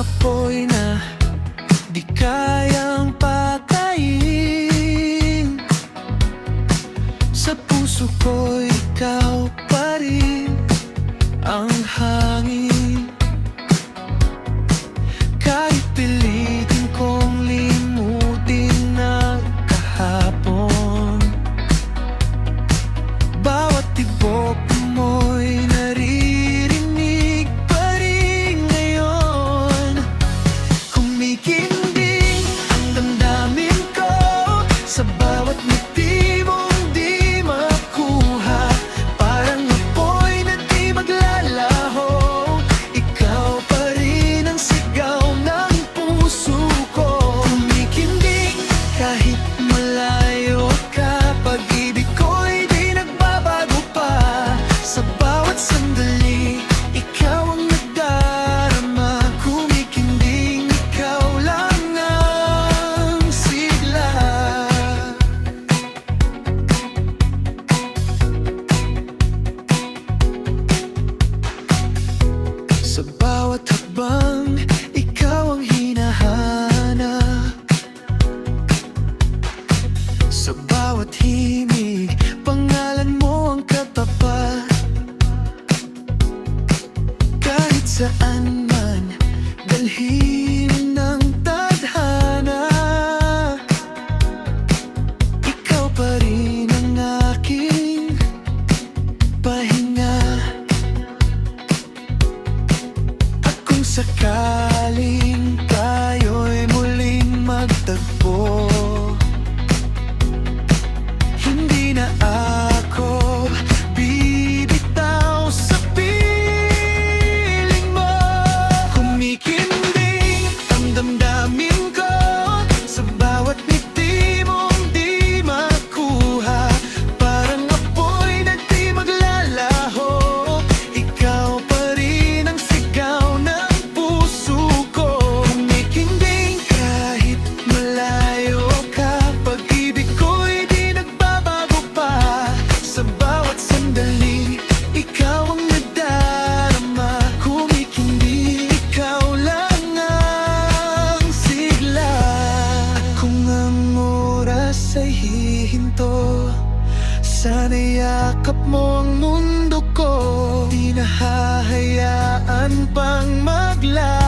apoy na di kayang patayin. Sa puso ko ikaw pa rin ang hangin. Kahit pilitin kong limutin ang kahapon, bawat tibok mo'y naririnig pa rin ngayon. Kumikinding ang damdamin ko sa bawat ngiti mong di makuha. Parang apoy na di maglalaho, ikaw pa rin ang sigaw ng puso ko. Kumikinding kahit malayo ka, pag-ibig ko'y di nagbabago pa. Sa bawat sandali, ikaw ang nagdarama. Kumikinding, ikaw lang ang sigla. Sa bawat hakbang, ikaw ang hinahanap. Sa bawat himig, pangalan mo ang katapat. Kahit saan man, dalhin ng tadhana, ikaw pa rin ang aking pahinga. At kung sakaling tayo'y muling magtagpo, hindi na ako bibitaw sa piling mo. Kumikinding ang damdamin ko sa bawat ngiti mong di makuha. Parang apoy na di maglalaho, ikaw pa rin ang sigaw ng puso ko. Kumikinding kahit malayo ka, pag-ibig ko'y di nagbabago pa. Sa bawat sandali, ikaw ang nagdarama. Kumikinding, ikaw lang ang sigla. At kung ang oras ay hihinto, sana yakap mo ang mundo ko. Di na hahayaan pang maglaho.